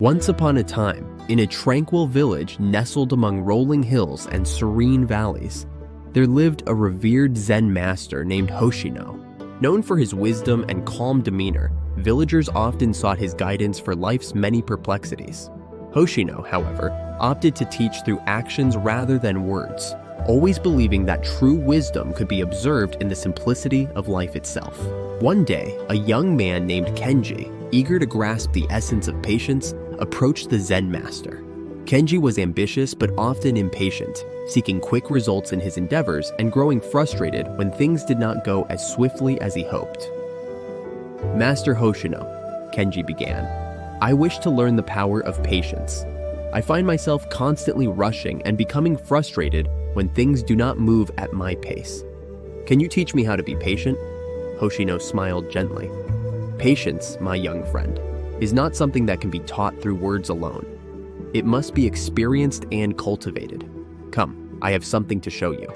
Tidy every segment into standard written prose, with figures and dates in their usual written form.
Once upon a time, in a tranquil village nestled among rolling hills and serene valleys, there lived a revered Zen master named Hoshino. Known for his wisdom and calm demeanor, villagers often sought his guidance for life's many perplexities. Hoshino, however, opted to teach through actions rather than words, always believing that true wisdom could be observed in the simplicity of life itself. One day, a young man named Kenji, eager to grasp the essence of patience, approached the Zen master. Kenji was ambitious but often impatient, seeking quick results in his endeavors and growing frustrated when things did not go as swiftly as he hoped. "Master Hoshino," Kenji began, "I wish to learn the power of patience. I find myself constantly rushing and becoming frustrated when things do not move at my pace. Can you teach me how to be patient?" Hoshino smiled gently. "Patience, my young friend, is not something that can be taught through words alone. It must be experienced and cultivated. Come, I have something to show you."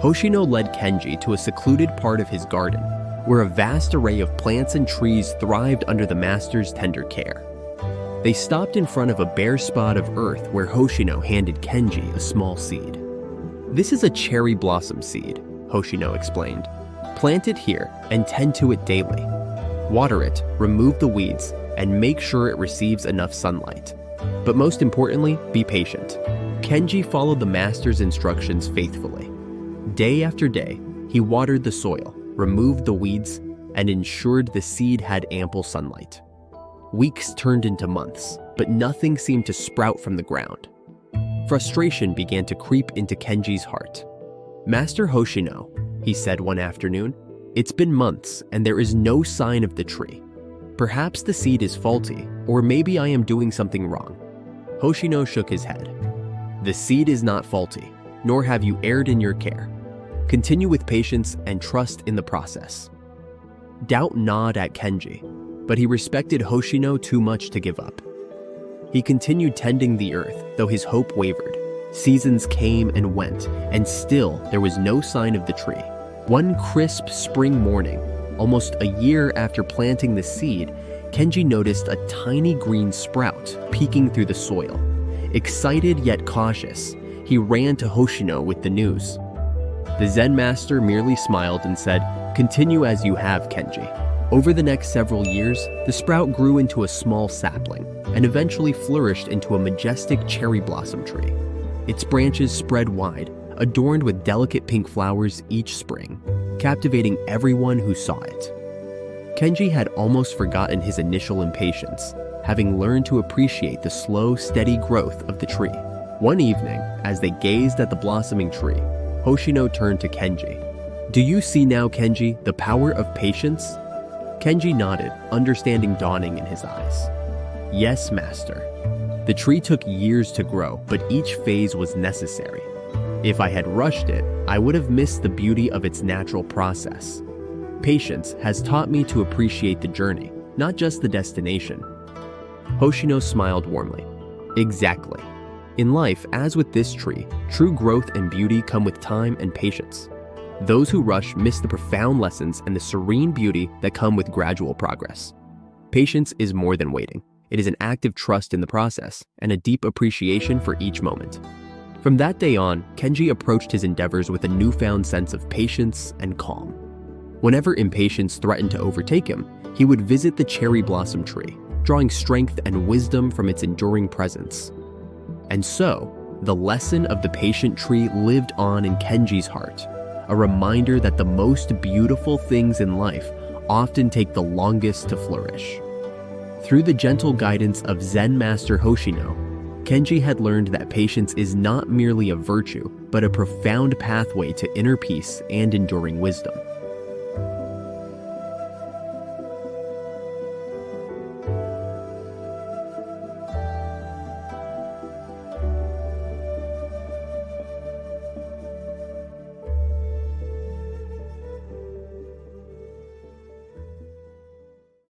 Hoshino led Kenji to a secluded part of his garden, where a vast array of plants and trees thrived under the master's tender care. They stopped in front of a bare spot of earth where Hoshino handed Kenji a small seed. "This is a cherry blossom seed," Hoshino explained. "Plant it here and tend to it daily. Water it, remove the weeds, and make sure it receives enough sunlight. But most importantly, be patient." Kenji followed the master's instructions faithfully. Day after day, he watered the soil, removed the weeds, and ensured the seed had ample sunlight. Weeks turned into months, but nothing seemed to sprout from the ground. Frustration began to creep into Kenji's heart. "Master Hoshino," he said one afternoon, "it's been months and there is no sign of the tree. Perhaps the seed is faulty, or maybe I am doing something wrong." Hoshino shook his head. "The seed is not faulty, nor have you erred in your care. Continue with patience and trust in the process." Doubt gnawed at Kenji, but he respected Hoshino too much to give up. He continued tending the earth, though his hope wavered. Seasons came and went, and still there was no sign of the tree. One crisp spring morning, almost a year after planting the seed, Kenji noticed a tiny green sprout peeking through the soil. Excited yet cautious, he ran to Hoshino with the news. The Zen master merely smiled and said, "Continue as you have, Kenji." Over the next several years, the sprout grew into a small sapling and eventually flourished into a majestic cherry blossom tree. Its branches spread wide, adorned with delicate pink flowers each spring, captivating everyone who saw it. Kenji had almost forgotten his initial impatience, having learned to appreciate the slow, steady growth of the tree. One evening, as they gazed at the blossoming tree, Hoshino turned to Kenji. "Do you see now, Kenji, the power of patience?" Kenji nodded, understanding dawning in his eyes. "Yes, master. The tree took years to grow, but each phase was necessary. If I had rushed it, I would have missed the beauty of its natural process. Patience has taught me to appreciate the journey, not just the destination." Hoshino smiled warmly. "Exactly. In life, as with this tree, true growth and beauty come with time and patience. Those who rush miss the profound lessons and the serene beauty that come with gradual progress. Patience is more than waiting. It is an active trust in the process and a deep appreciation for each moment." From that day on, Kenji approached his endeavors with a newfound sense of patience and calm. Whenever impatience threatened to overtake him, he would visit the cherry blossom tree, drawing strength and wisdom from its enduring presence. And so, the lesson of the patient tree lived on in Kenji's heart, a reminder that the most beautiful things in life often take the longest to flourish. Through the gentle guidance of Zen Master Hoshino, Kenji had learned that patience is not merely a virtue, but a profound pathway to inner peace and enduring wisdom.